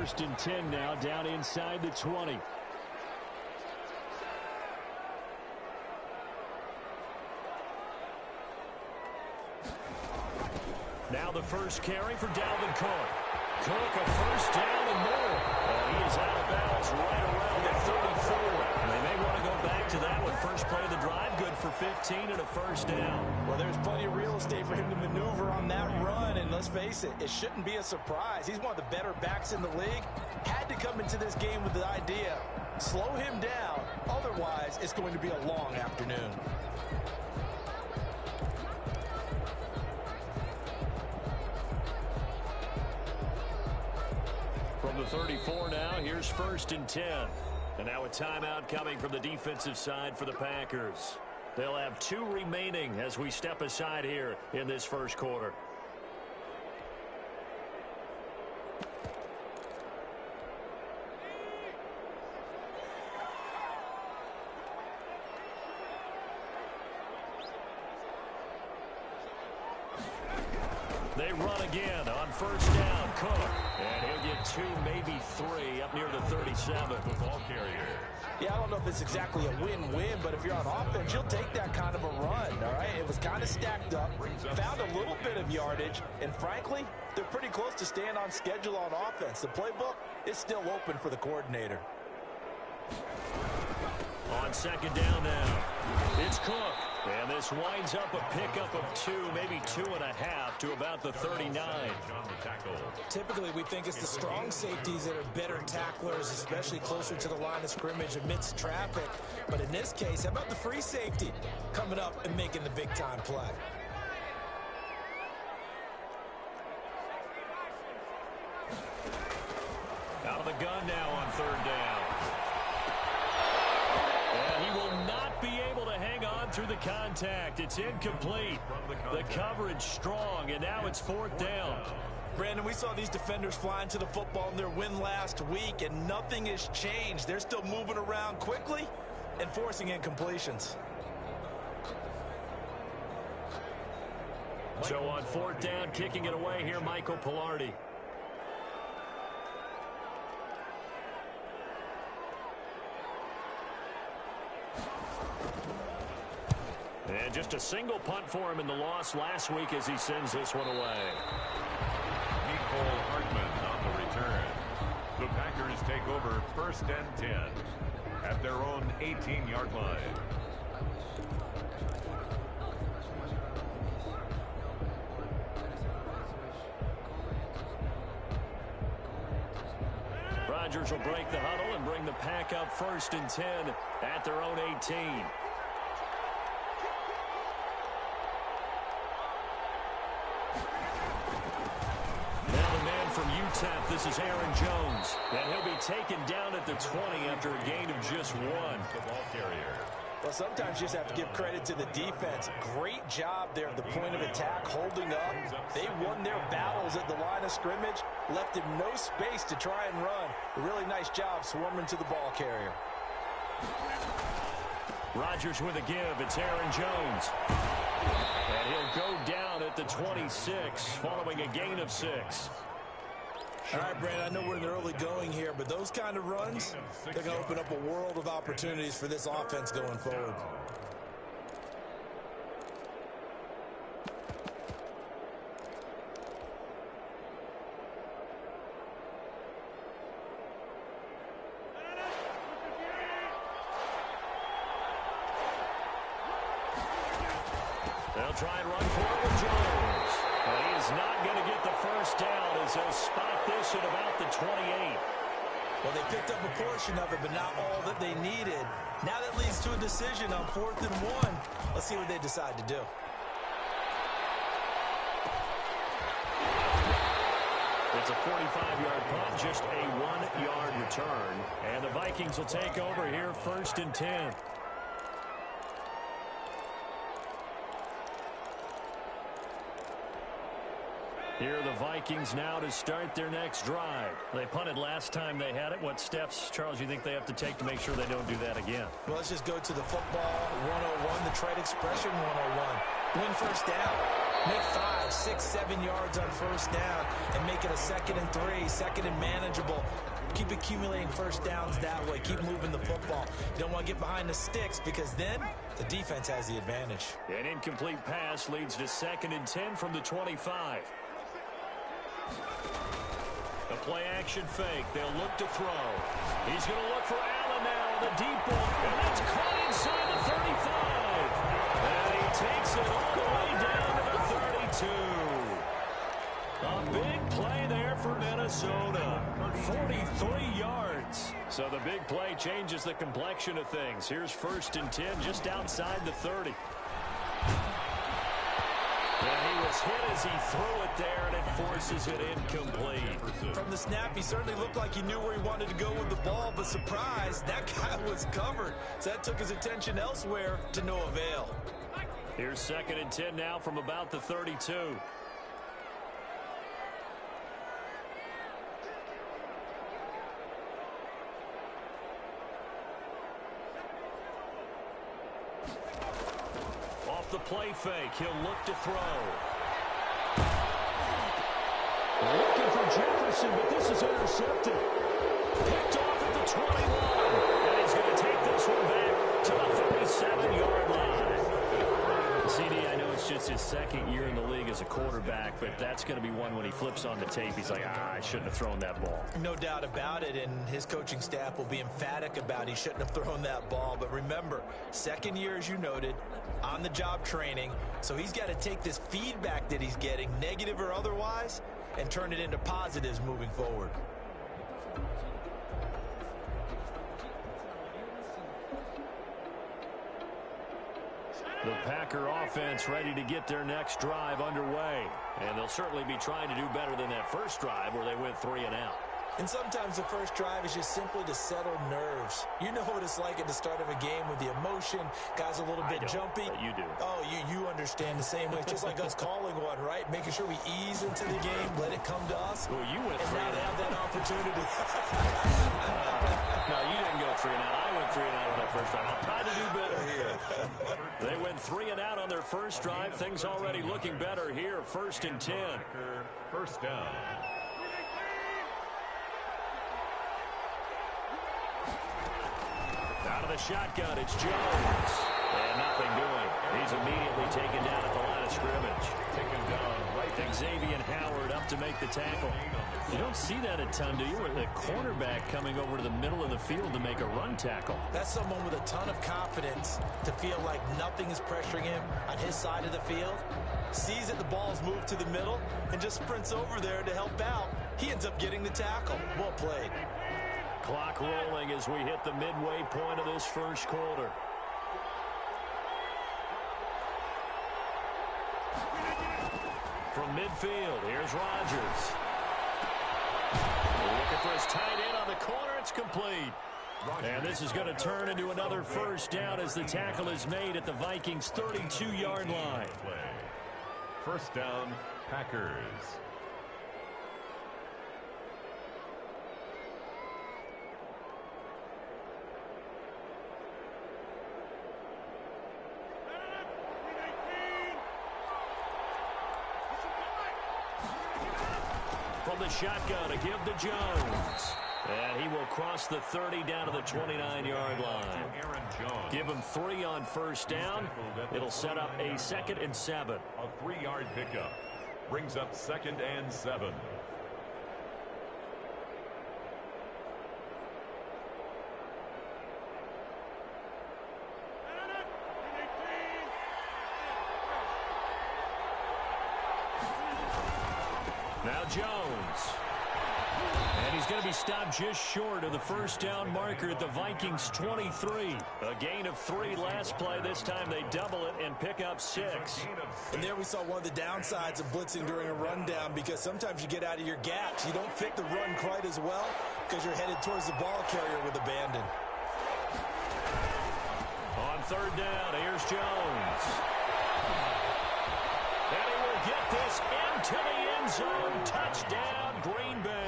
first and 10 now, down inside the 20. Now the first carry for Dalvin Cook. Cook, a first down and more. He is out of bounds right around the 34. They may want to go back to that one. First play of the drive, good for 15 and a first down. Well, there's plenty of real estate for him to maneuver on that run, and let's face it, it shouldn't be a surprise. He's one of the better backs in the league. Had to come into this game with the idea, slow him down, otherwise it's going to be a long afternoon. From the 34 now, here's first and 10. And now a timeout coming from the defensive side for the Packers. They'll have 2 remaining as we step aside here in this first quarter. They run again on first down. Cook. And he'll get 2, maybe 3 up near the 37. The ball carrier. Yeah, I don't know if it's exactly a win-win, but if you're on offense, you'll take that kind of a run, all right? It was kind of stacked up, found a little bit of yardage, and frankly, they're pretty close to staying on schedule on offense. The playbook is still open for the coordinator. On second down now, it's Cook. And this winds up a pickup of 2, maybe 2.5 to about the 39. Typically, we think it's the strong safeties that are better tacklers, especially closer to the line of scrimmage amidst traffic. But in this case, how about the free safety coming up and making the big-time play? Out of the gun now on third down. And he will not be able to hang on through the contact. It's incomplete. The coverage strong, and now it's fourth down. Brandon, we saw these defenders flying to the football in their win last week, and nothing has changed. They're still moving around quickly and forcing incompletions. So on fourth down, kicking it away here, Michael Pilardi. And just a single punt for him in the loss last week as he sends this one away. Nicole Hartman on the return. The Packers take over first and 10 at their own 18-yard line. Rodgers will break the huddle and bring the Pack up first and 10 at their own 18. From UTEP, this is Aaron Jones, and he'll be taken down at the 20 after a gain of just 1. The ball carrier. Well, sometimes you just have to give credit to the defense. Great job there at the point of attack, holding up. They won their battles at the line of scrimmage, left him no space to try and run. A really nice job swarming to the ball carrier. Rodgers with a give. It's Aaron Jones. And he'll go down at the 26 following a gain of 6. All right, Brandon, I know we're in the early going here, but those kind of runs, they're going to open up a world of opportunities for this offense going forward. They'll try and run forward with Jones. But he is not going to get the first down as they'll spot this at about the 28. Well, they picked up a portion of it, but not all that they needed. Now that leads to a decision on 4th and 1. Let's see what they decide to do. It's a 45-yard punt, just a 1-yard return. And the Vikings will take over here first and 10. Here are the Vikings now to start their next drive. They punted last time they had it. What steps, Charles, you think they have to take to make sure they don't do that again? Well, let's just go to the football 101, the trade expression 101. Win first down. Make 5, 6, 7 yards on first down and make it a 2nd and 3, 2nd and manageable. Keep accumulating first downs that way. Keep moving the football. You don't want to get behind the sticks because then the defense has the advantage. An incomplete pass leads to 2nd and 10 from the 25. The play action fake. They'll look to throw. He's going to look for Allen now. The deep ball. And that's caught inside the 35. And he takes it all the way down to the 32. A big play there for Minnesota. 43 yards. So the big play changes the complexion of things. Here's 1st and 10 just outside the 30. And he was hit as he threw it there, and it forces it incomplete. From the snap, he certainly looked like he knew where he wanted to go with the ball, but surprise, that guy was covered. So that took his attention elsewhere to no avail. Here's 2nd and 10 now from about the 32. Off the play fake, he'll look to throw. Looking for Jefferson, but this is intercepted. Picked off at the 21. And he's going to take this one back to the 37-yard line. CD, I know it's just his 2nd year in the league as a quarterback, but that's going to be one when he flips on the tape. He's like, I shouldn't have thrown that ball. No doubt about it, and his coaching staff will be emphatic about he shouldn't have thrown that ball. But remember, 2nd year, as you noted, on-the-job training, so he's got to take this feedback that he's getting, negative or otherwise, and turn it into positives moving forward. The Packer offense ready to get their next drive underway. And they'll certainly be trying to do better than that first drive where they went 3 and out. And sometimes the first drive is just simply to settle nerves. You know what it's like at the start of a game with the emotion. Guys a little bit jumpy. But you do. Oh, you understand the same way. It's just like us calling one, right? Making sure we ease into the game, let it come to us. Well, you went and 3 now and they out. have that opportunity. No, you didn't go 3 and out. I went 3 and out on that first drive. I'll try to do better here. They went 3 and out on their first drive. Things already looking better here. 1st and 10. First down. Out of the shotgun, it's Jones. And nothing doing. He's immediately taken down at the line of scrimmage. Taken down right. Xavier Howard up to make the tackle. You don't see that a ton, do you? Where the cornerback coming over to the middle of the field to make a run tackle. That's someone with a ton of confidence to feel like nothing is pressuring him on his side of the field. Sees that the ball's moved to the middle and just sprints over there to help out. He ends up getting the tackle. Well played. Clock rolling as we hit the midway point of this first quarter. From midfield, here's Rodgers. Looking for his tight end on the corner. It's complete. And this is going to turn into another first down as the tackle is made at the Vikings' 32-yard line. First down, Packers. From the shotgun to give to Jones. And he will cross the 30 down to the 29-yard line. Give him 3 on first down. It'll set up a 2nd and 7. A 3-yard pickup. Brings up 2nd and 7. Now Jones. And he's going to be stopped just short of the first down marker at the Vikings' 23. A gain of 3 last play. This time they double it and pick up 6. And there we saw one of the downsides of blitzing during a rundown, because sometimes you get out of your gaps. You don't fit the run quite as well because you're headed towards the ball carrier with abandon. On third down, here's Jones. And he will get this into the end zone. Touchdown, Green Bay.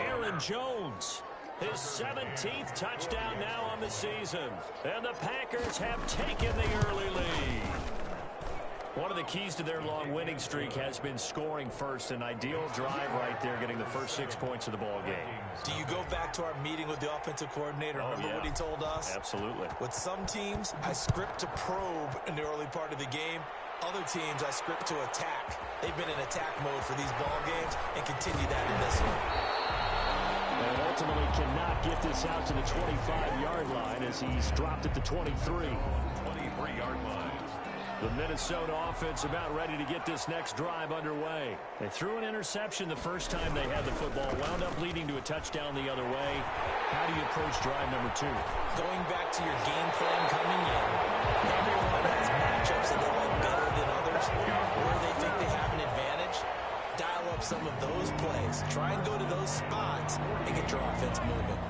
Aaron Jones, his 17th touchdown now on the season. And the Packers have taken the early lead. One of the keys to their long winning streak has been scoring first. An ideal drive right there, getting the first 6 points of the ball game. Do you go back to our meeting with the offensive coordinator? Remember what he told us? Absolutely. With some teams, I script to probe in the early part of the game. Other teams, I script to attack. They've been in attack mode for these ball games and continue that in this one. And ultimately cannot get this out to the 25-yard line as he's dropped at the 23. 23-yard line. The Minnesota offense about ready to get this next drive underway. They threw an interception the first time they had the football, wound up leading to a touchdown the other way. How do you approach drive number 2? Going back to your game plan coming in, everyone has matchups that they like better than others, where they think they have an advantage. Dial up some of those plays. Try and go to those spots and get your offense moving.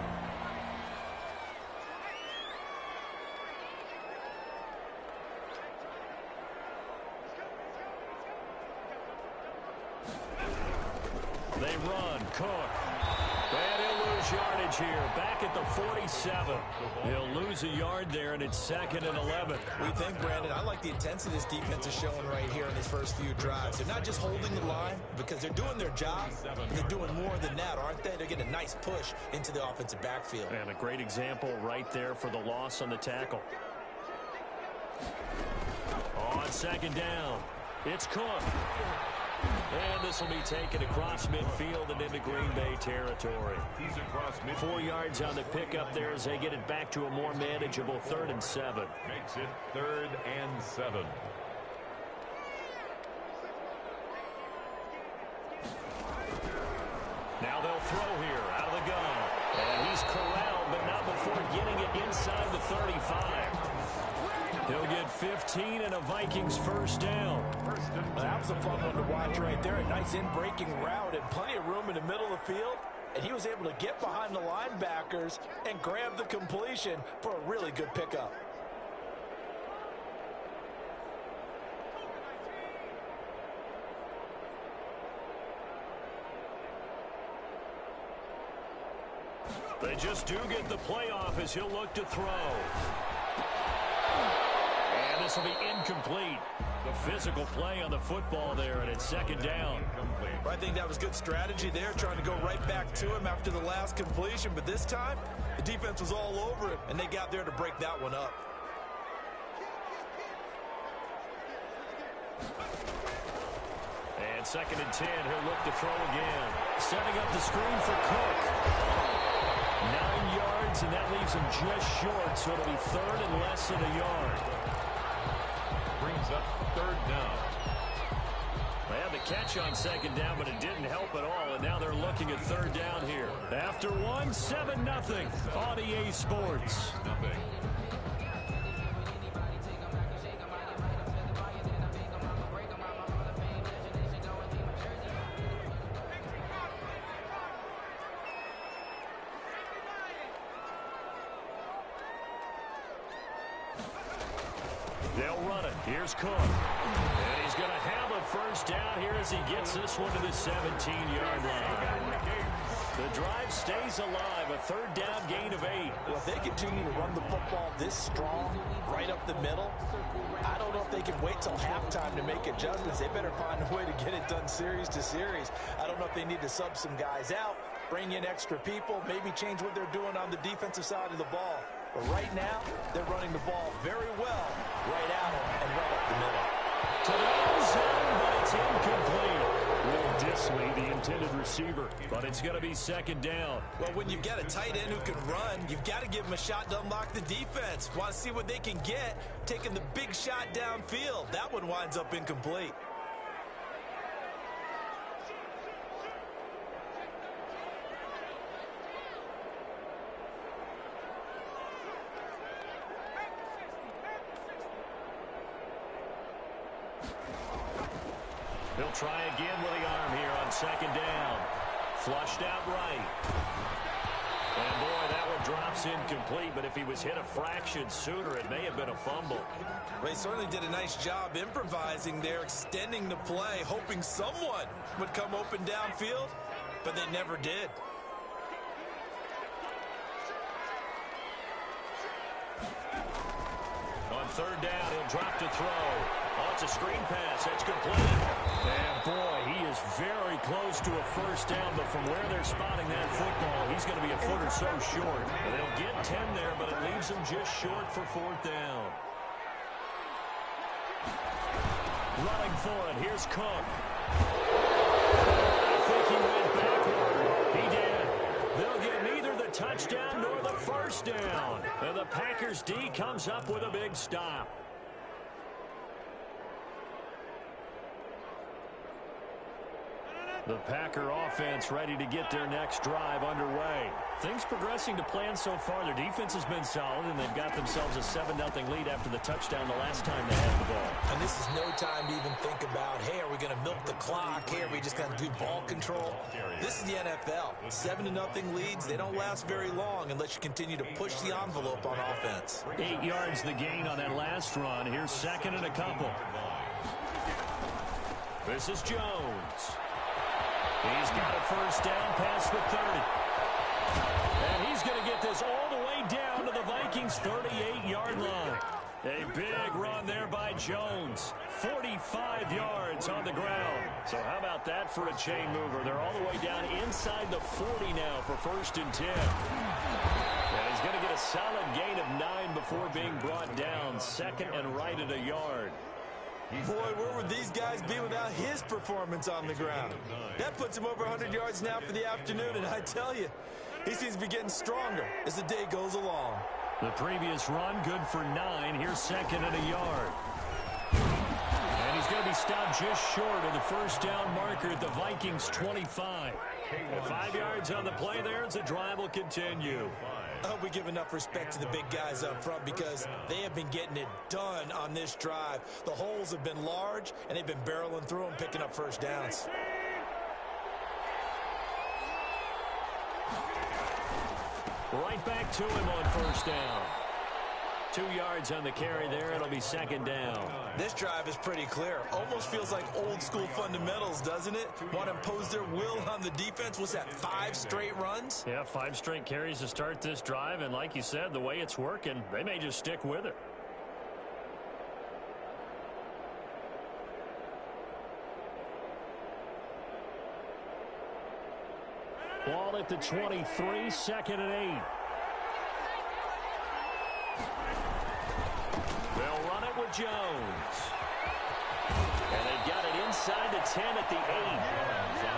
They run. Cook. And he'll lose yardage here. Back at the 47. He'll lose a yard there, and it's 2nd and 11. We think, Brandon, I like the intensity this defense is showing right here in these first few drives. They're not just holding the line because they're doing their job. They're doing more than that, aren't they? They're getting a nice push into the offensive backfield. And a great example right there for the loss on the tackle. On 2nd down, it's Cook. And this will be taken across midfield and into Green Bay territory. He's across midfield. 4 yards on the pickup there as they get it back to a more manageable 3rd and 7. Makes it 3rd and 7. Now they'll throw here out of the gun. And he's corralled, but not before getting it inside the 35. He'll get 15 and a Vikings first down. That was a fun one to watch right there. A nice in-breaking route and plenty of room in the middle of the field. And he was able to get behind the linebackers and grab the completion for a really good pickup. They just do get the playoff as he'll look to throw. And this will be incomplete. The physical play on the football there, and it's 2nd down. I think that was good strategy there, trying to go right back to him after the last completion. But this time, the defense was all over it, and they got there to break that one up. And 2nd and 10, he'll look to throw again. Setting up the screen for Cook. 9 yards, and that leaves him just short, so it'll be 3rd and less than a yard. Brings up 3rd down. They had the catch on 2nd down, but it didn't help at all, and now they're looking at 3rd down here. After 7-0 on EA Sports. Nothing. They'll run it. Here's Cook. And he's going to have a first down here as he gets this one to the 17-yard line. The drive stays alive. A 3rd down gain of 8. Well, if they continue to run the football this strong, right up the middle, I don't know if they can wait till halftime to make adjustments. They better find a way to get it done series to series. I don't know if they need to sub some guys out, bring in extra people, maybe change what they're doing on the defensive side of the ball. But right now, they're running the ball very well right at them and right up the middle. To the end zone, but it's incomplete. Will Disley, the intended receiver, but it's going to be 2nd down. Well, when you've got a tight end who can run, you've got to give him a shot to unlock the defense. Want to see what they can get, taking the big shot downfield. That one winds up incomplete. He'll try again with the arm here on 2nd down. Flushed out right. And boy, that one drops incomplete, but if he was hit a fraction sooner, it may have been a fumble. Well, he certainly did a nice job improvising there, extending the play, hoping someone would come open downfield, but they never did. On 3rd down, he'll drop to throw. Oh, it's a screen pass. That's complete. And, boy, he is very close to a first down, but from where they're spotting that football, he's going to be a foot or so short. And they'll get 10 there, but it leaves him just short for fourth down. Running for it. Here's Cook. I think he went backward. He did. They'll get neither the touchdown nor the first down. And the Packers D comes up with a big stop. The Packer offense ready to get their next drive underway. Things progressing to plan so far. Their defense has been solid, and they've got themselves a 7-0 lead after the touchdown the last time they had the ball. And this is no time to even think about, hey, are we going to milk the clock? Hey, are we just going to do ball control? This is the NFL. 7-0 leads, they don't last very long unless you continue to push the envelope on offense. 8 yards the gain on that last run. Here's second and a couple. This is Jones. He's got a first down past the 30. And he's going to get this all the way down to the Vikings' 38-yard line. A big run there by Jones. 45 yards on the ground. So how about that for a chain mover? They're all the way down inside the 40 now for first and 10. And he's going to get a solid gain of 9 before being brought down. Second and right at a yard. Boy, where would these guys be without his performance on the ground? That puts him over 100 yards now for the afternoon, and I tell you, he seems to be getting stronger as the day goes along. The previous run, good for 9. Here's second and a yard. And he's going to be stopped just short of the first down marker at the Vikings' 25. And 5 yards on the play there as the drive will continue. I hope we give enough respect to the big guys up front because they have been getting it done on this drive. The holes have been large, and they've been barreling through them, picking up first downs. Right back to him on first down. 2 yards on the carry there. It'll be second down. This drive is pretty clear. Almost feels like old school fundamentals, doesn't it? Want to impose their will on the defense. What's that, 5 straight runs? Yeah, 5 straight carries to start this drive. And like you said, the way it's working, they may just stick with it. Ball at the 23, second and 8. They'll run it with Jones. And they've got it inside the 10 at the 8.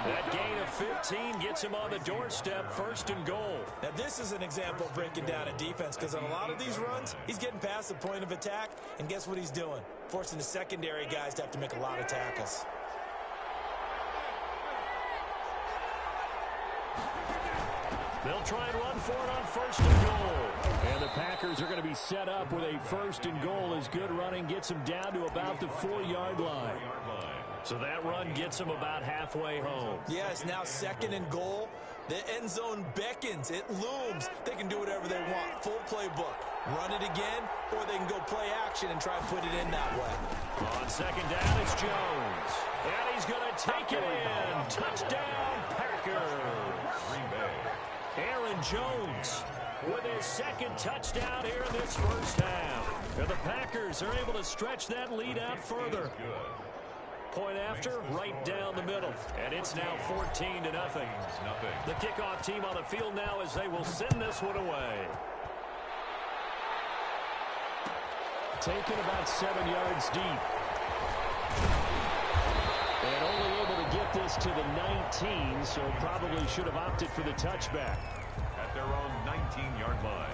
That gain of 15 gets him on the doorstep, first and goal. Now, this is an example of breaking down a defense because on a lot of these runs, he's getting past the point of attack, and guess what he's doing? Forcing the secondary guys to have to make a lot of tackles. They'll try and run for it on first and goal. And the Packers are going to be set up with a first and goal as good running gets them down to about the 4-yard line. So that run gets them about halfway home. Yeah, it's now second and goal. The end zone beckons. It looms. They can do whatever they want. Full playbook. Run it again, or they can go play action and try and put it in that way. On second down, it's Jones. And he's going to take it in. Touchdown, Packers. Aaron Jones with his second touchdown here in this first half. And the Packers are able to stretch that lead out further. Point after, right down the middle. And it's now 14-0. The kickoff team on the field now as they will send this one away. Taken about 7 yards deep. And only able to get this to the 19, so probably should have opted for the touchback. At their own 19-yard line.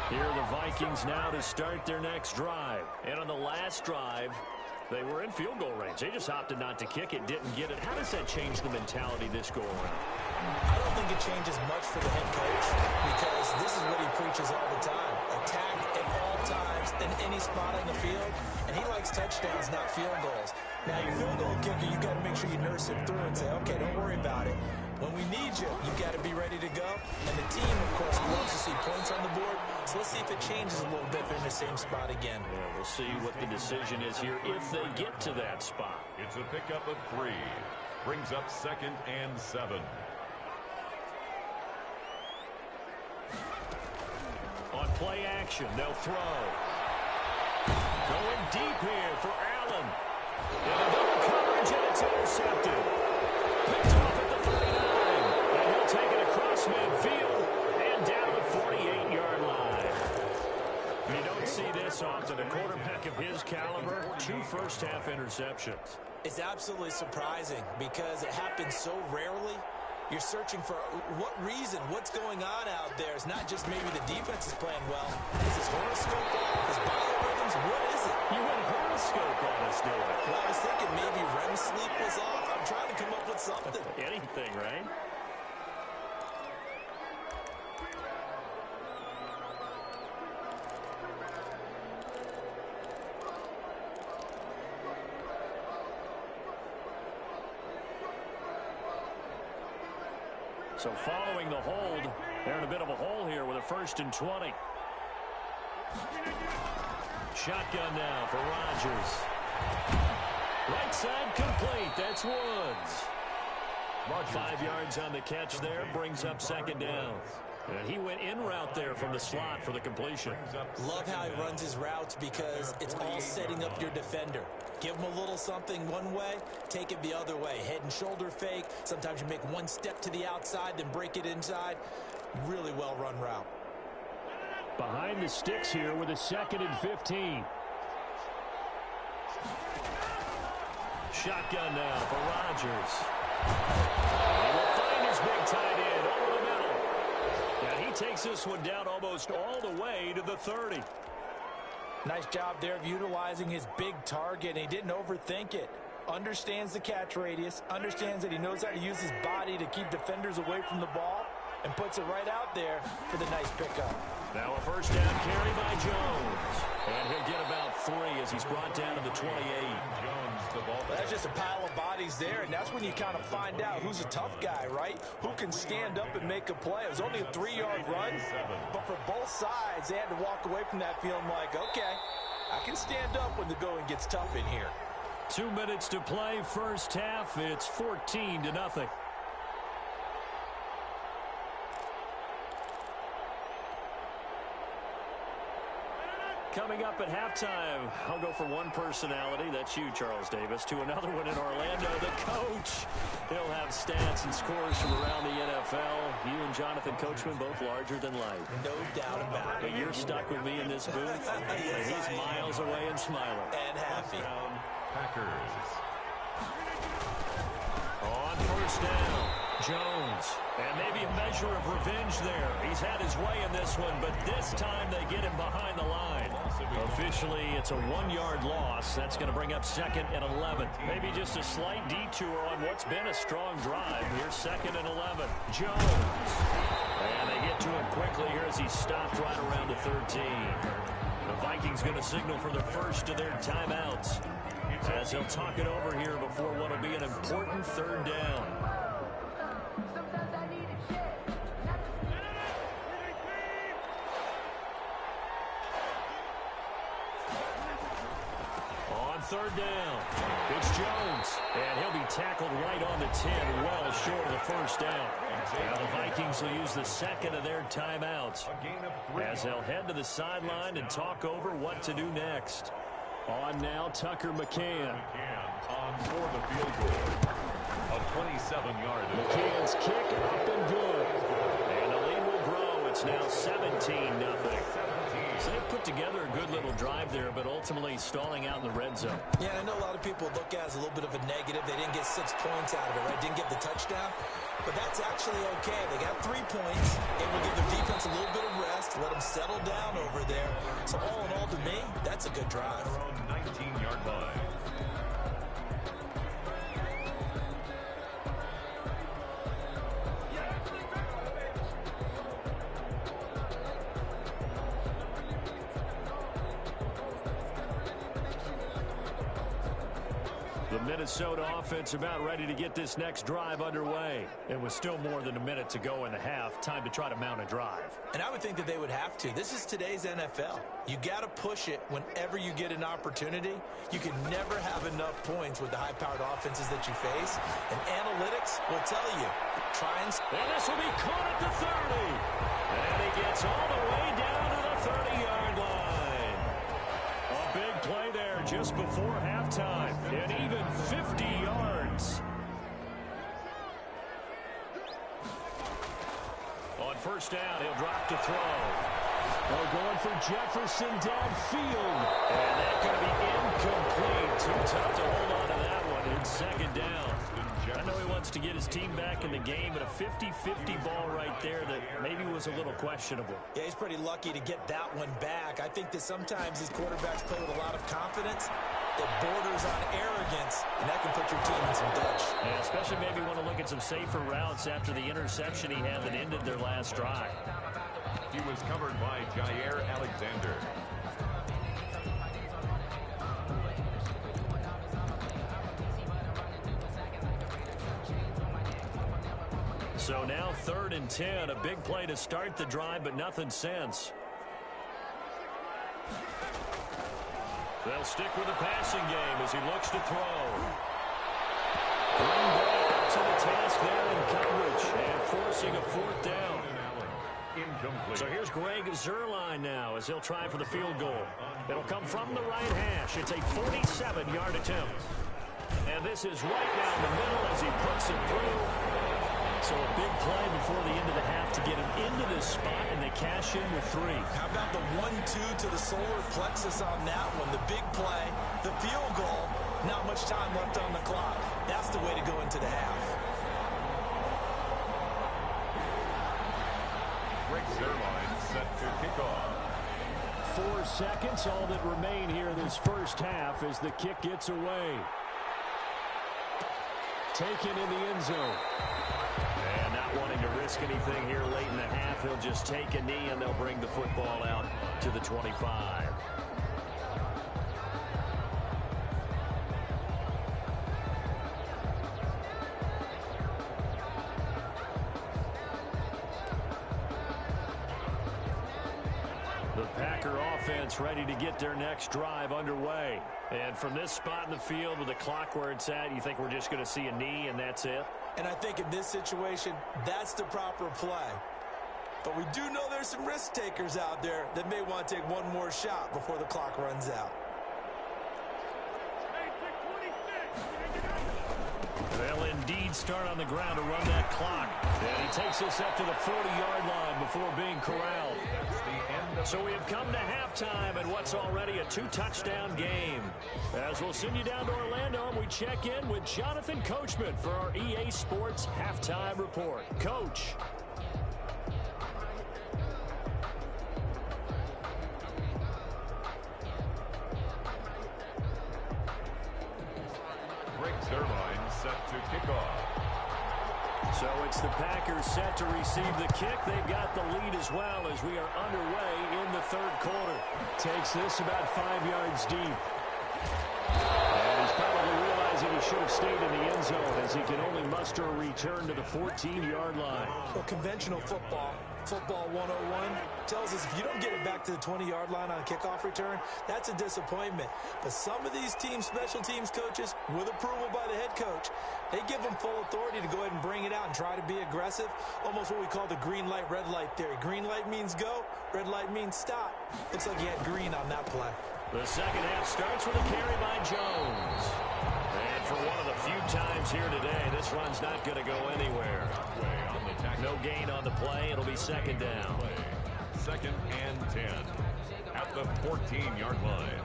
Here are the Vikings now to start their next drive. And on the last drive, they were in field goal range. They just opted not to kick it, didn't get it. How does that change the mentality this go-around? I don't think it changes much for the head coach because this is what he preaches all the time. Attack at all times in any spot on the field, and he likes touchdowns, not field goals. Now, your field goal kicker, you got to make sure you nurse it through and say, okay, don't worry about it. When we need you, you got to be ready to go. And the team, of course, loves to see points on the board. So let's see if it changes a little bit if they're in the same spot again. Yeah, we'll see what the decision is here if they get to that spot. It's a pickup of 3. Brings up second and 7. On play action, they'll throw. Going deep here for Allen. And a double coverage, and it's intercepted. Picked off at the 39. And he'll take it across midfield and down the 48-yard line. You don't see this often. A quarterback of his caliber, 2 first-half interceptions. It's absolutely surprising because it happens so rarely. You're searching for what reason, what's going on out there. It's not just maybe the defense is playing well. Is his horoscope off? His biorhythms? What is it? You went horoscope on us, David. Well, I was thinking maybe REM sleep was off. I'm trying to come up with something. Anything, right? So following the hold, they're in a bit of a hole here with a 1st and 20. Shotgun now for Rodgers. Right side complete. That's Woods. 5 yards on the catch there. Brings up 2nd down. And he went in route there from the slot for the completion. Love how he runs his routes because it's all setting up your defender. Give him a little something one way, take it the other way. Head and shoulder fake. Sometimes you make one step to the outside, then break it inside. Really well run route. Behind the sticks here with a 2nd and 15. Shotgun now for Rodgers. He will find his big tight end over the middle. And he takes this one down almost all the way to the 30. Nice job there of utilizing his big target, and he didn't overthink it. Understands the catch radius, understands that he knows how to use his body to keep defenders away from the ball, and puts it right out there for the nice pickup. Now a 1st down carry by Jones. And he'll get about 3 as he's brought down to the 28. Jones, the ball. That's just a pile of bodies there, and that's when you kind of find out who's a tough guy, right? Who can stand up and make a play. It was only a 3-yard run, but for both sides, they had to walk away from that feeling like, okay, I can stand up when the going gets tough in here. 2 minutes to play, 1st half. It's 14-0. Coming up at halftime, I'll go from one personality, that's you, Charles Davis, to another one in Orlando, the coach. He'll have stats and scores from around the NFL. You and Jonathan Coachman, both larger than life. No doubt about it. But you're stuck with me in this booth. Yes, he's miles away and smiling. And happy. Packers. On 1st down, Jones. And maybe a measure of revenge there. He's had his way in this one, but this time they get him behind the line. Officially, it's a 1-yard loss. That's going to bring up 2nd and 11. Maybe just a slight detour on what's been a strong drive. Here's 2nd and 11. Jones. And they get to him quickly here as he stopped right around the 13. The Vikings going to signal for the first of their timeouts, as he'll talk it over here before what will be an important 3rd down. On 3rd down, it's Jones, and he'll be tackled right on the 10, well short of the 1st down. Now the Vikings will use the 2nd of their timeouts, as they'll head to the sideline and talk over what to do next. On now, Tucker McCann. On for the field goal. A 27-yard. McCann's kick up and good. And the lead will grow. It's now 17-0. So they put together a good little drive there, but ultimately stalling out in the red zone. Yeah, I know a lot of people look at it as a little bit of a negative. They didn't get 6 points out of it, right? Didn't get the touchdown. But that's actually okay. They got 3 points. It will give their defense a little bit of rest, let them settle down over there. So all in all, to me, that's a good drive. Around 19-yard line. The Minnesota offense about ready to get this next drive underway. It was still more than a minute to go in the half. Time to try to mount a drive. And I would think that they would have to. This is today's NFL. You got to push it whenever you get an opportunity. You can never have enough points with the high-powered offenses that you face. And analytics will tell you. Try and this will be caught at the 30. And he gets all the way down to the 30-yard line. A big play there. just before halftime. An even 50 yards. On first down, he'll drop to throw. They're going for Jefferson downfield. And that's going to be incomplete. Too tough to hold on to that one. It's second down. I know he wants to get his team back in the game, but a 50-50 ball right there that maybe was a little questionable. Yeah, he's pretty lucky to get that one back. I think that sometimes these quarterbacks play with a lot of confidence that borders on arrogance, and that can put your team in some dutch. Yeah, especially maybe want to look at some safer routes after the interception he had that ended their last drive. He was covered by Jair Alexander. So now 3rd and 10, a big play to start the drive, but nothing since. They'll stick with the passing game as he looks to throw. Green Bay up to the task there in coverage and forcing a 4th down. Incomplete. So here's Greg Zuerlein now as he'll try for the field goal. It'll come from the right hash. It's a 47-yard attempt. And this is right down the middle as he puts it through. So a big play before the end of the half to get him into this spot, and they cash in with 3. How about the 1-2 to the solar plexus on that one? The big play, the field goal, not much time left on the clock. That's the way to go into the half. Greg Zuerlein set to kick off. 4 seconds, all that remain here this first half as the kick gets away. Taken in the end zone. And not wanting to risk anything here late in the half, he'll just take a knee and they'll bring the football out to the 25. The Packer offense ready to get their next drive underway. And from this spot in the field with the clock where it's at, you think we're just going to see a knee and that's it? And I think in this situation, that's the proper play. But we do know there's some risk takers out there that may want to take one more shot before the clock runs out. They'll indeed start on the ground to run that clock. And he takes us up to the 40-yard line before being corralled. So we have come to halftime in what's already a 2-touchdown game. As we'll send you down to Orlando, and we check in with Jonathan Coachman for our EA Sports Halftime Report. Coach. Greg Zuerlein set to kick off. So it's the Packers set to receive the kick. They've got the lead as well as we are underway in the 3rd quarter. Takes this about 5 yards deep. And he's probably realizing he should have stayed in the end zone as he can only muster a return to the 14-yard line. Well, conventional football 101, tells us if you don't get it back to the 20-yard line on a kickoff return, that's a disappointment. But some of these teams, special teams coaches, with approval by the head coach, they give them full authority to go ahead and bring it out and try to be aggressive, almost what we call the green light, red light theory. Green light means go, red light means stop. Looks like he had green on that play. The second half starts with a carry by Jones. And for one of the few times here today, this run's not going to go anywhere. No gain on the play. It'll be second down. 2nd and 10 at the 14-yard line.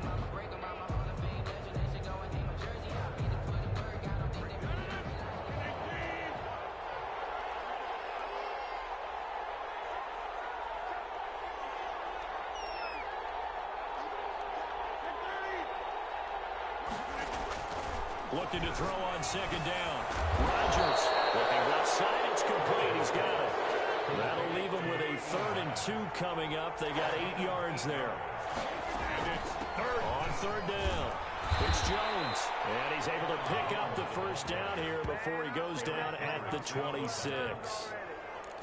Looking to throw on second down. Rodgers looking left side. It's complete. He's got it. That'll leave them with a 3rd and 2 coming up. They got 8 yards there. And it's third. On 3rd down. It's Jones. And he's able to pick up the first down here before he goes down at the 26.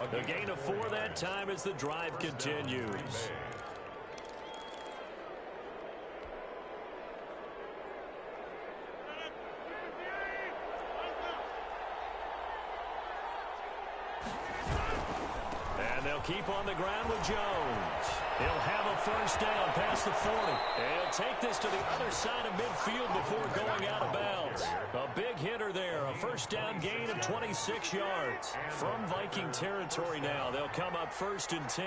A gain of 4 that time as the drive continues. keep on the ground with Jones. He'll have a first down past the 40. And he'll take this to the other side of midfield before going out of bounds. A big hitter there. A first down gain of 26 yards. From Viking territory now, they'll come up 1st and 10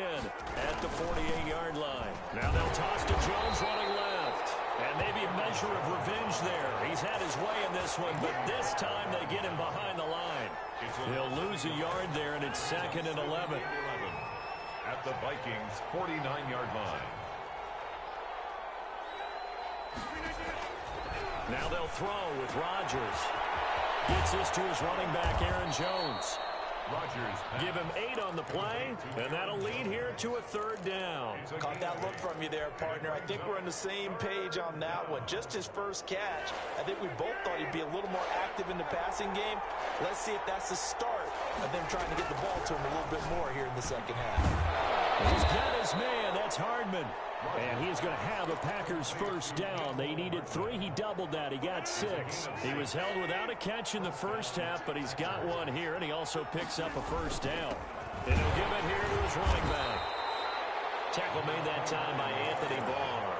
at the 48-yard line. Now they'll toss to Jones running left. And maybe a measure of revenge there. He's had his way in this one, but this time they get him behind the line. He'll lose a yard there, and it's 2nd and 11. At the Vikings' 49-yard line. Now they'll throw with Rodgers. Gets this to his running back, Aaron Jones. Rodgers. Give him 8 on the play, and that'll lead here to a 3rd down. Caught that look from you there, partner. I think we're on the same page on that one. Just his first catch. I think we both thought he'd be a little more active in the passing game. Let's see if that's the start of them trying to get the ball to him a little bit more here in the second half. He's got his man. That's Hardman. And he's going to have a Packers first down. They needed 3. He doubled that. He got 6. He was held without a catch in the first half, but he's got one here, and he also picks up a first down. And he'll give it here to his running back. Tackle made that time by Anthony Barr.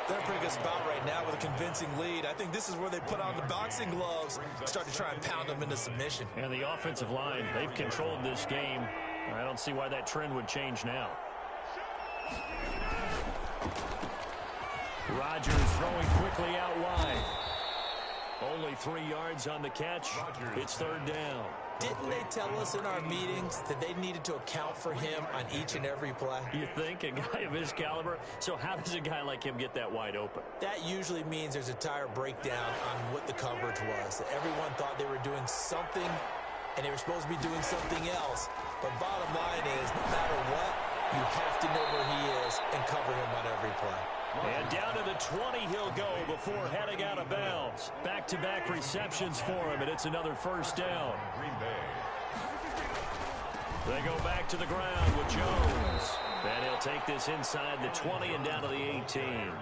They're in a pretty good spot right now with a convincing lead. I think this is where they put on the boxing gloves, start to try and pound them into submission. And the offensive line, they've controlled this game. I don't see why that trend would change now. Rodgers throwing quickly out wide. Only 3 yards on the catch. It's 3rd down. Didn't they tell us in our meetings that they needed to account for him on each and every play? You think? A guy of his caliber? So how does a guy like him get that wide open? That usually means there's a tire breakdown on what the coverage was. Everyone thought they were doing something, and they were supposed to be doing something else. But bottom line is, no matter what, you have to know where he is and cover him on every play. And down to the 20 he'll go before heading out of bounds. Back-to-back receptions for him, and it's another first down. They go back to the ground with Jones. And he'll take this inside the 20 and down to the 18.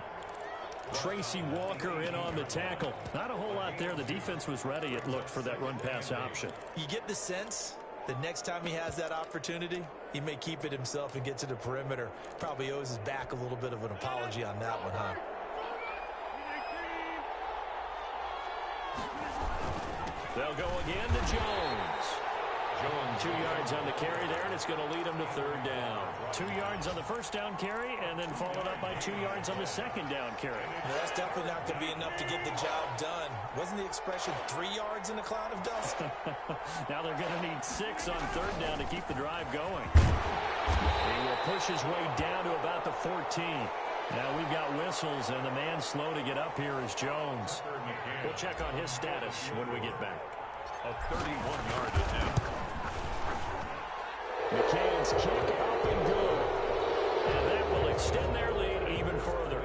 Tracy Walker in on the tackle. Not a whole lot there. The defense was ready, it looked, for that run-pass option. You get the sense the next time he has that opportunity, he may keep it himself and get to the perimeter. Probably owes his back a little bit of an apology on that one, huh? They'll go again to Jones. 2 yards on the carry there, and it's going to lead him to 3rd down. 2 yards on the first down carry, and then followed up by 2 yards on the second down carry. Well, that's definitely not going to be enough to get the job done. Wasn't the expression 3 yards in a cloud of dust? Now they're going to need 6 on 3rd down to keep the drive going. He will push his way down to about the 14. Now we've got whistles, and the man slow to get up here is Jones. We'll check on his status when we get back. A 31-yard attempt. McCann's kick up and good. And that will extend their lead even further.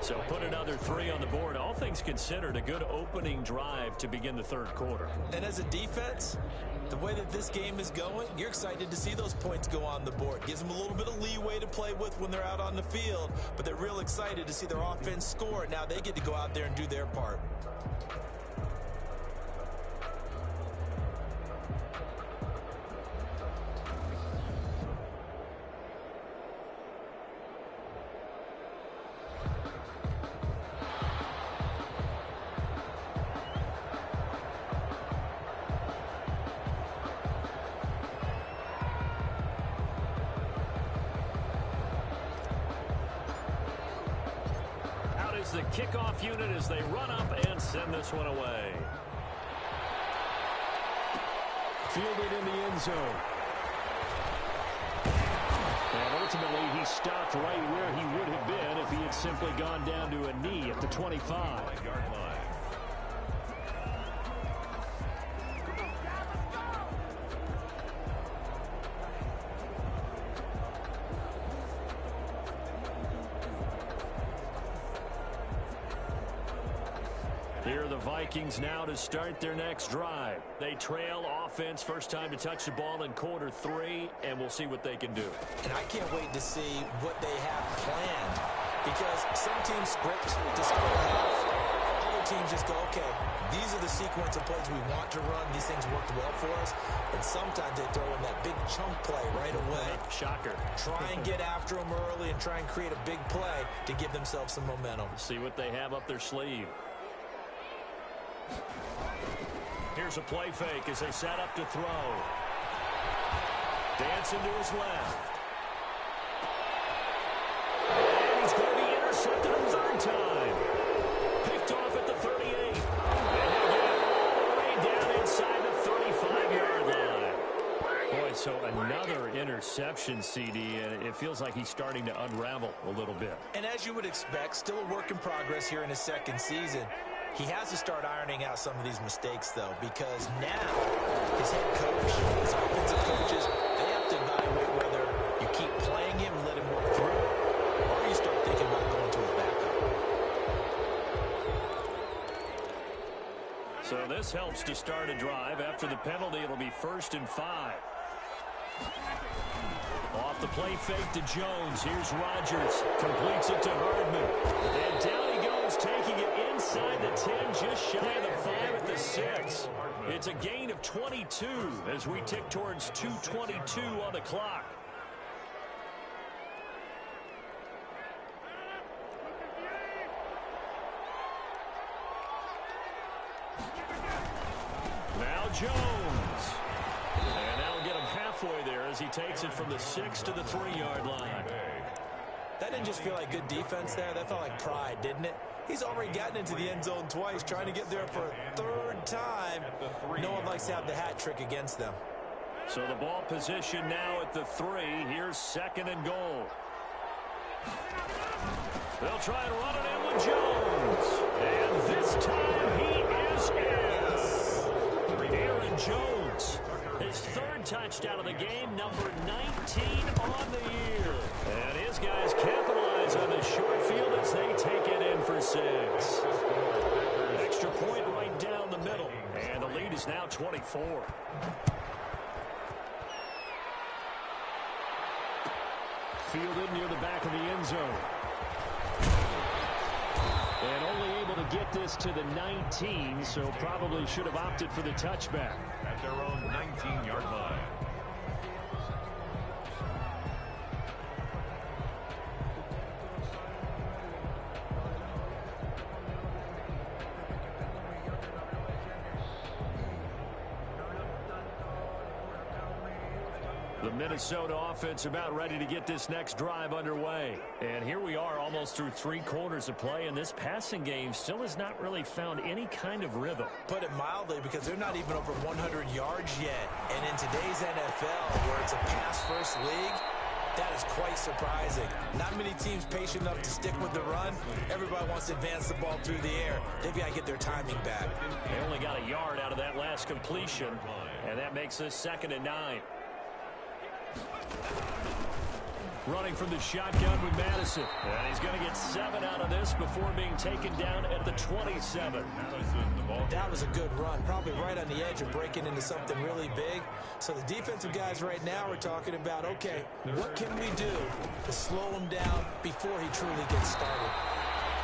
So put another 3 on the board. All things considered, a good opening drive to begin the 3rd quarter. And as a defense, the way that this game is going, you're excited to see those points go on the board. Gives them a little bit of leeway to play with when they're out on the field, but they're real excited to see their offense score. Now they get to go out there and do their part. The kickoff unit as they run up and send this one away. Fielded in the end zone. And ultimately he stopped right where he would have been if he had simply gone down to a knee at the 25-yard line. Here are the Vikings now to start their next drive. They trail offense, first time to touch the ball in quarter 3, and we'll see what they can do. And I can't wait to see what they have planned, because some teams script to start a half. Other teams just go, okay, these are the sequence of plays we want to run. These things worked well for us. And sometimes they throw in that big chunk play right away. Shocker. Try and get after them early and try and create a big play to give themselves some momentum. See what they have up their sleeve. Here's a play fake as they set up to throw. Dancing to his left. And he's going to be intercepted a third time. Picked off at the 38. And he'll get it all the way down inside the 35-yard line. Boy, so another interception, CD, and it feels like he's starting to unravel a little bit. And as you would expect, still a work in progress here in his second season. He has to start ironing out some of these mistakes, though, because now his head coach, his offensive coaches, they have to evaluate whether you keep playing him and let him work through, or you start thinking about going to his backup. So this helps to start a drive. After the penalty, it'll be 1st and 5. Off the play fake to Jones. Here's Rodgers. Completes it to Hardman. And down he goes, taking it inside the 10, just shy of the 5 at the 6. It's a gain of 22 as we tick towards 2:22 on the clock. Now Jones. And that'll get him halfway there as he takes it from the 6 to the 3-yard line. That didn't just feel like good defense there. That felt like pride, didn't it? He's already gotten into the end zone twice, trying to get there for a third time. No one likes to have the hat trick against them. So the ball position now at the 3. Here's 2nd and goal. They'll try and run it in with Jones. And this time he is in. Aaron Jones. His 3rd touchdown of the game, number 19 on the year. And his guys capitalize on the short field as they take it in for 6. Extra point right down the middle. And the lead is now 24. Fielded near the back of the end zone. And only able to get this to the 19, so probably should have opted for the touchback. At their own 19-yard line. The Minnesota offense about ready to get this next drive underway. And here we are almost through 3 quarters of play, and this passing game still has not really found any kind of rhythm. Put it mildly, because they're not even over 100 yards yet. And in today's NFL, where it's a pass-first league, that is quite surprising. Not many teams patient enough to stick with the run. Everybody wants to advance the ball through the air. They've got to get their timing back. They only got a yard out of that last completion, and that makes this 2nd and 9. Running from the shotgun with Madison. And he's going to get 7 out of this before being taken down at the 27. That was a good run. Probably right on the edge of breaking into something really big. So the defensive guys right now are talking about, okay, what can we do to slow him down before he truly gets started?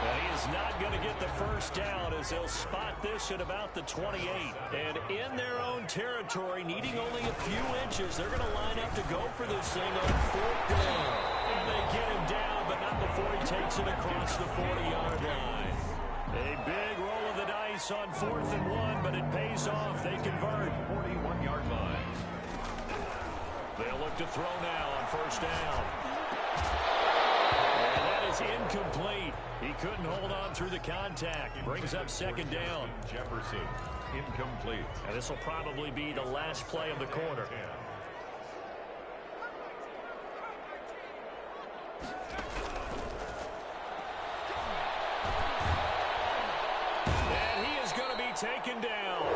And he is not going to get the first down as they'll spot this at about the 28. And in their own territory, needing only a few inches, they're going to line up to go for this thing on 4th down. And they get him down, but not before he takes it across the 40-yard line. A big roll of the dice on 4th and 1, but it pays off. They convert. 41-yard line. They'll look to throw now on 1st down. And that is incomplete. He couldn't hold on through the contact. Brings up 2nd down. Jefferson, incomplete. And this will probably be the last play of the quarter. And he is going to be taken down.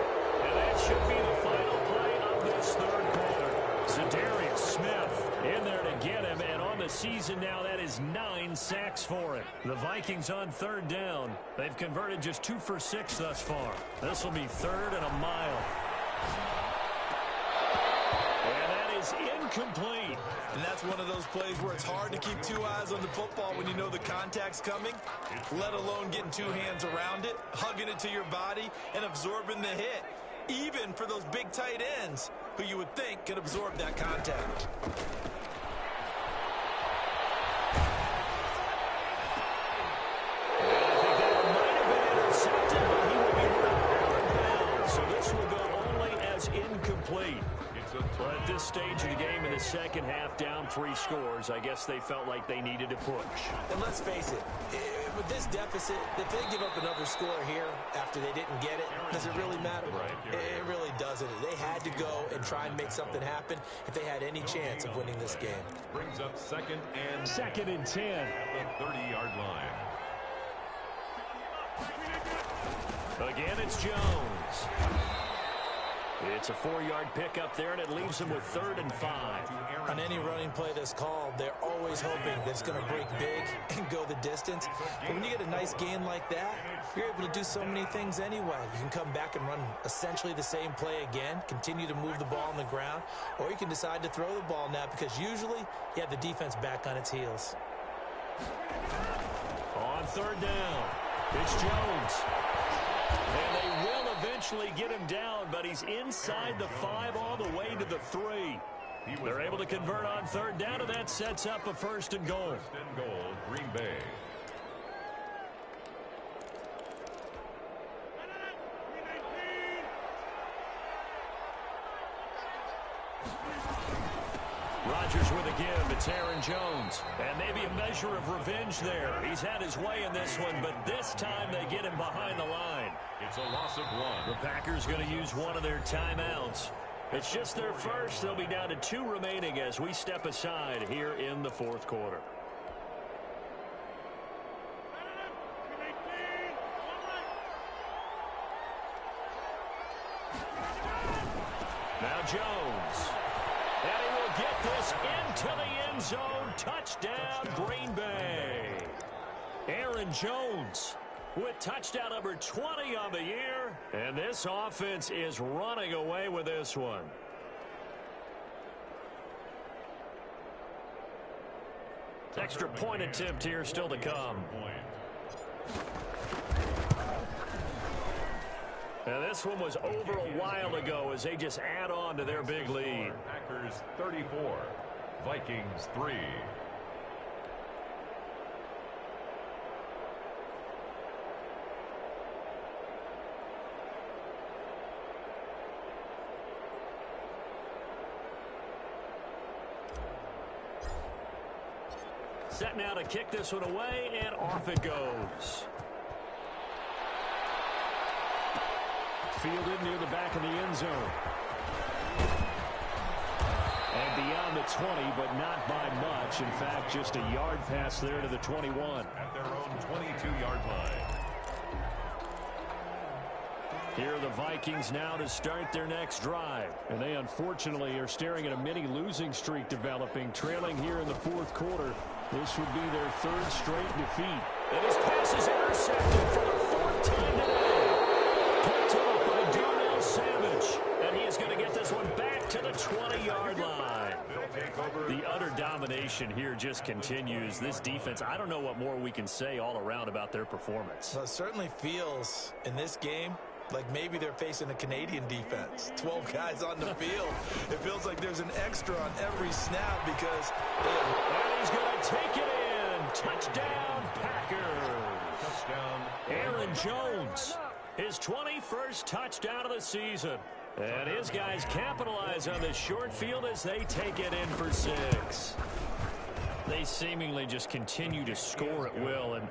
And that should be the final play of this 3rd quarter. Zadarius Smith in there to get him, and on the season now, that is 9 sacks for him. The Vikings on 3rd down. They've converted just 2 for 6 thus far. This will be 3rd and a mile. And that is incomplete. And that's one of those plays where it's hard to keep two eyes on the football when you know the contact's coming, let alone getting two hands around it, hugging it to your body, and absorbing the hit, even for those big tight ends who you would think could absorb that contact. Incomplete. Well, at this stage of the game in the second half, down 3 scores, I guess they felt like they needed to push. And let's face it, with this deficit, if they give up another score here after they didn't get it, does it really matter? It really doesn't. They had to go and try and make something happen if they had any chance of winning this game. Brings up second and 10 at the 30-yard line. Again, it's Jones. It's a 4-yard pickup there, and it leaves them with 3rd and 5. On any running play that's called, they're always hoping that it's going to break big and go the distance. But when you get a nice gain like that, you're able to do so many things anyway. You can come back and run essentially the same play again, continue to move the ball on the ground, or you can decide to throw the ball now because usually you have the defense back on its heels. On 3rd down, it's Jones. And they will eventually get him down, but he's inside the 5 all the way to the 3. They're able to convert on 3rd down, and that sets up a 1st and goal. 1st and goal, Green Bay. Rodgers with a give. It's Aaron Jones. And maybe a measure of revenge there. He's had his way in this one, but this time they get him behind the line. It's a loss of 1. The Packers going to use one of their timeouts. It's just their first. They'll be down to 2 remaining as we step aside here in the 4th quarter. Now Jones. And he will get this into the end zone. Touchdown, Green Bay. Aaron Jones with touchdown number 20 on the year. And this offense is running away with this one. Extra point attempt here still to come. Now this one was over a while ago as they just add on to their big lead. Packers 34, Vikings 3. Set now to kick this one away, and off it goes. Fielded near the back of the end zone. And beyond the 20, but not by much. In fact, just a yard pass there to the 21. At their own 22-yard line. Here are the Vikings now to start their next drive. And they unfortunately are staring at a mini losing streak developing, trailing here in the 4th quarter. This would be their 3rd straight defeat. And his pass is intercepted for the 4th time today. Picked up by Darnell Savage. And he is going to get this one back to the 20-yard line. The utter domination here just continues. This defense, I don't know what more we can say all around about their performance. Well, it certainly feels in this game like maybe they're facing a Canadian defense. 12 guys on the field. It feels like there's an extra on every snap because and he's going to take it in. Touchdown, Packers. Touchdown. Aaron Jones, his 21st touchdown of the season. And his guys capitalize on this short field as they take it in for 6. They seemingly just continue to score at will, and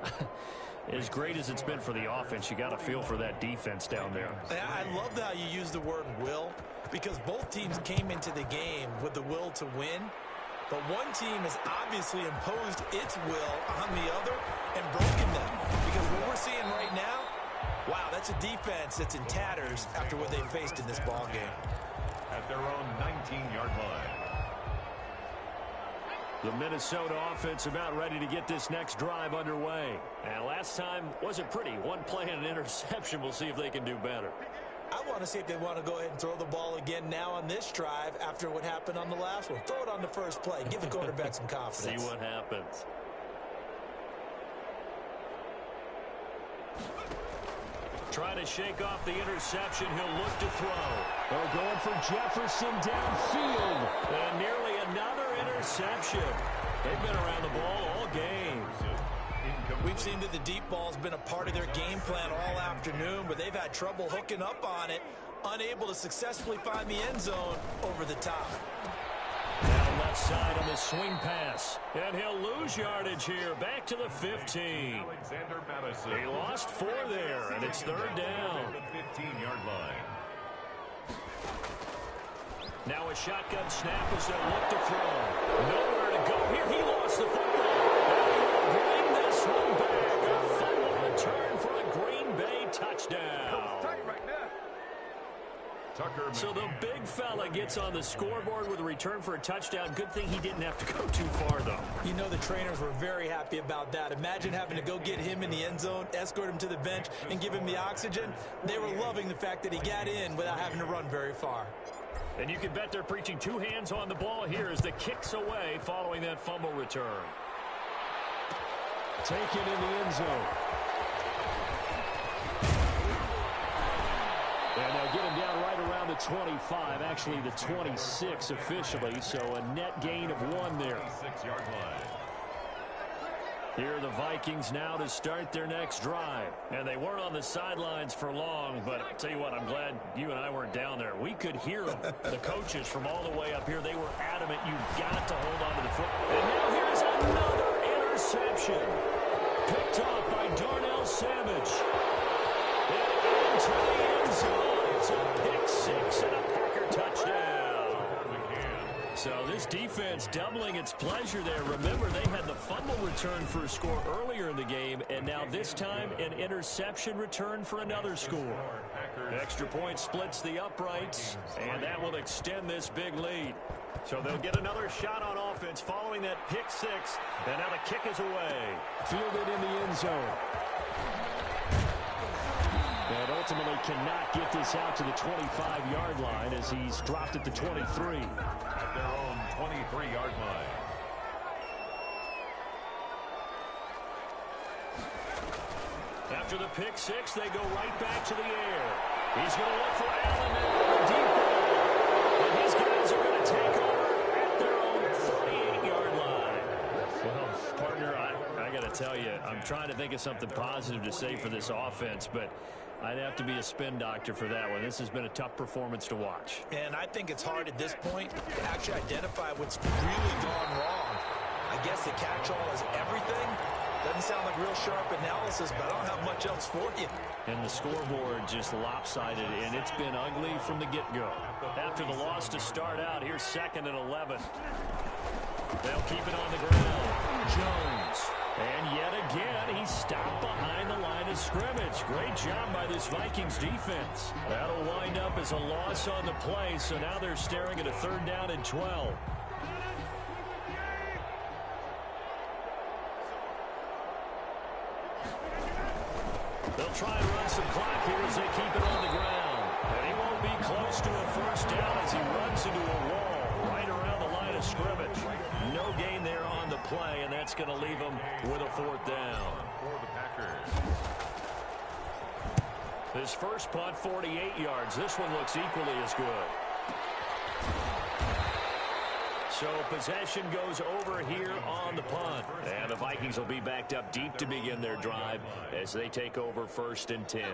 as great as it's been for the offense, you got to feel for that defense down there. I love how you use the word will, because both teams came into the game with the will to win, but one team has obviously imposed its will on the other and broken them. Because what we're seeing right now, wow, that's a defense that's in tatters after what they faced in this ball game. At their own 19-yard line. The Minnesota offense about ready to get this next drive underway. And last time wasn't pretty. One play and an interception. We'll see if they can do better. I want to see if they want to go ahead and throw the ball again now on this drive after what happened on the last one. Throw it on the first play. Give the quarterback some confidence. See what happens. Trying to shake off the interception. He'll look to throw. They're going for Jefferson downfield. And nearly another interception. They've been around the ball all game. We've seen that the deep ball's been a part of their game plan all afternoon, but they've had trouble hooking up on it, unable to successfully find the end zone over the top. Down left side on the swing pass. And he'll lose yardage here. Back to the 15. Alexander Madison. He lost 4 there, and it's third down. The 15-yard line. Now a shotgun snap as they look to throw. Nowhere to go here. He lost the football. And he will bring this one back. A fumble return for a Green Bay touchdown. So the big fella gets on the scoreboard with a return for a touchdown. Good thing he didn't have to go too far, though. You know the trainers were very happy about that. Imagine having to go get him in the end zone, escort him to the bench, and give him the oxygen. They were loving the fact that he got in without having to run very far. And you can bet they're preaching 2 hands on the ball here as the kick's away following that fumble return. Taken in the end zone. And they'll get him down right around the 25, actually the 26 officially, so a net gain of 1 there. 6-yard line. Here are the Vikings now to start their next drive. And they weren't on the sidelines for long, but I'll tell you what, I'm glad you and I weren't down there. We could hear them. The coaches from all the way up here, they were adamant you've got to hold on to the football. And now here's another interception. Picked off by Darnell Savage. And into the end zone. It's a pick 6 and a Packer touchdown. So this defense doubling its pleasure there. Remember, they had the fumble return for a score earlier in the game, and now this time an interception return for another score. Extra point splits the uprights, and that will extend this big lead. So they'll get another shot on offense following that pick 6, and now the kick is away. Fielded in the end zone. And ultimately cannot get this out to the 25-yard line as he's dropped at the 23. At their own 23-yard line. After the pick 6, they go right back to the air. He's going to look for Allen now, deep ball. And his guys are going to take over at their own 38-yard line. Well, partner, I got to tell you, I'm trying to think of something positive to say for this offense, but I'd have to be a spin doctor for that one. This has been a tough performance to watch. And I think it's hard at this point to actually identify what's really gone wrong. I guess the catch-all is everything. Doesn't sound like real sharp analysis, but I don't have much else for you. And the scoreboard just lopsided, and it's been ugly from the get-go. After the loss to start out, here's 2nd and 11. They'll keep it on the ground. Jones. And yet again, he's stopped behind the line of scrimmage. Great job by this Vikings defense. That'll wind up as a loss on the play, so now they're staring at a 3rd down and 12. They'll try and run some clock here as they keep it on the ground. And he won't be close to a 1st down as he runs into a wall right around the line of scrimmage. No gain there on the play, and that's going to leave him with a 4th down. For the Packers. His first punt, 48 yards. This one looks equally as good. So possession goes over here on the punt. And the Vikings will be backed up deep to begin their drive as they take over 1st and 10.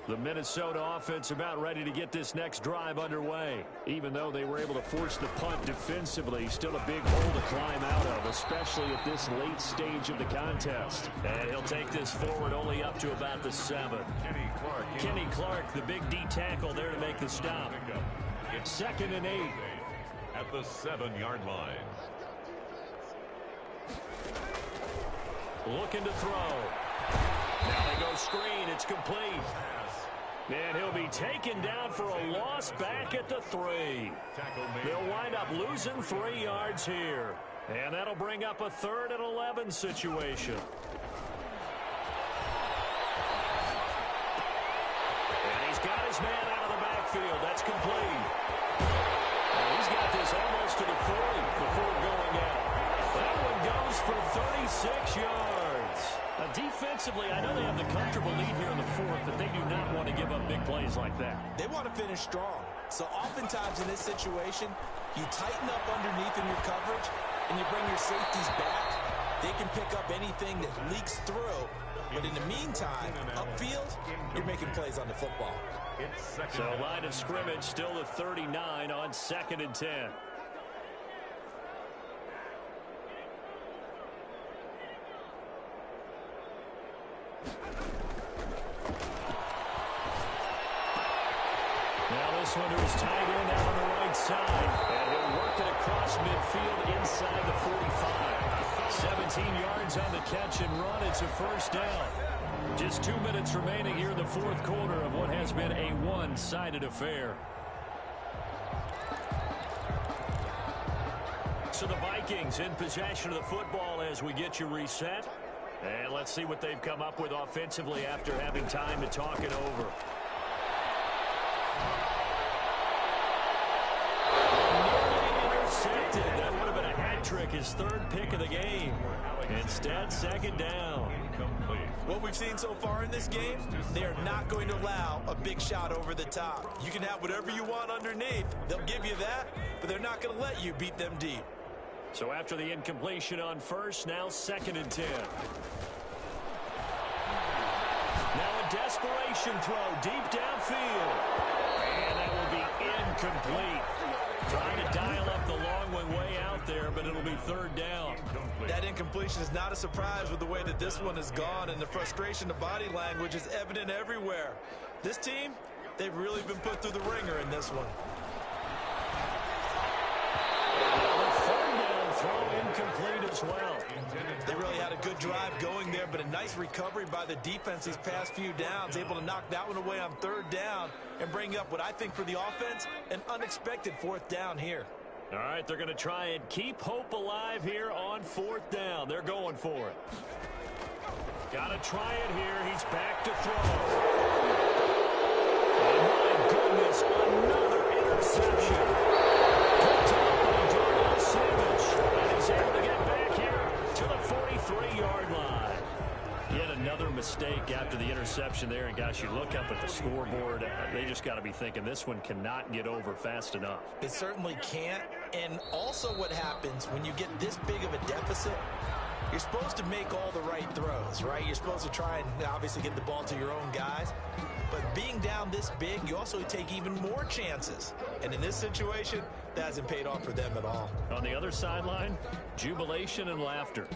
The Minnesota offense about ready to get this next drive underway. Even though they were able to force the punt defensively, still a big hole to climb out of, especially at this late stage of the contest. And he'll take this forward only up to about the 7. Kenny Clark, the big D tackle there to make the stop. 2nd and 8. At the 7-yard line. Looking to throw. Now they go screen. It's complete. And he'll be taken down for a loss back at the 3. They'll wind up losing 3 yards here. And that'll bring up a 3rd and 11 situation. And he's got his man out of the backfield. That's complete. And he's got this almost to the 40 before going out. That one goes for 36 yards. Defensively, I know they have the comfortable lead here in the fourth, but they do not want to give up big plays like that. They want to finish strong. So oftentimes in this situation, you tighten up underneath in your coverage, and you bring your safeties back. They can pick up anything that leaks through. But in the meantime, upfield, you're making plays on the football. So line of scrimmage still the 39 on 2nd and 10. Now this one to his tight end out on the right side. And he'll work it across midfield inside the 45. 17 yards on the catch and run. It's a first down. Just 2 minutes remaining here in the fourth quarter of what has been a one-sided affair. So the Vikings in possession of the football as we get you reset. And let's see what they've come up with offensively after having time to talk it over. Intercepted. That would have been a hat trick, his third pick of the game. Instead, second down. What we've seen so far in this game, they are not going to allow a big shot over the top. You can have whatever you want underneath. They'll give you that, but they're not going to let you beat them deep. So after the incompletion on first, now 2nd and 10. Now a desperation throw deep downfield. And that will be incomplete. Trying to dial up the long one way out there, but it'll be third down. That incompletion is not a surprise with the way that this one has gone, and the frustration, the body language is evident everywhere. This team, they've really been put through the ringer in this one. Throw incomplete as well. They really had a good drive going there, but a nice recovery by the defense these past few downs, able to knock that one away on third down and bring up what I think for the offense, an unexpected fourth down here. All right, they're going to try and keep hope alive here on fourth down. They're going for it. Got to try it here. He's back to throw. Oh, my goodness, another interception. And he's able to get back here to the 43-yard line. Yet another mistake after the interception there. And, gosh, you look up at the scoreboard, they just got to be thinking this one cannot get over fast enough. It certainly can't. And also what happens when you get this big of a deficit, you're supposed to make all the right throws, right? You're supposed to try and obviously get the ball to your own guys. But being down this big, you also take even more chances. And in this situation, that hasn't paid off for them at all. On the other sideline, jubilation and laughter.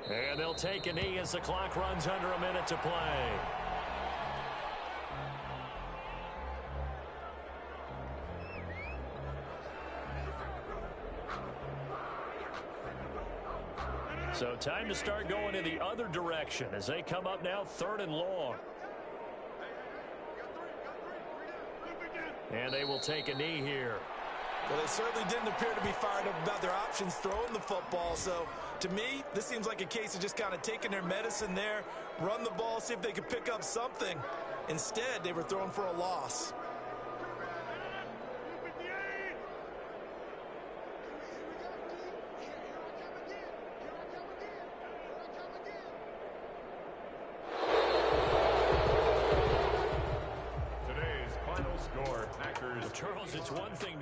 And they'll take a knee as the clock runs under a minute to play. So time to start going in the other direction as they come up now 3rd and long. And they will take a knee here. Well, they certainly didn't appear to be fired up about their options throwing the football. So, to me, this seems like a case of just kind of taking their medicine there, run the ball, see if they could pick up something. Instead, they were throwing for a loss. Charles, it's one thing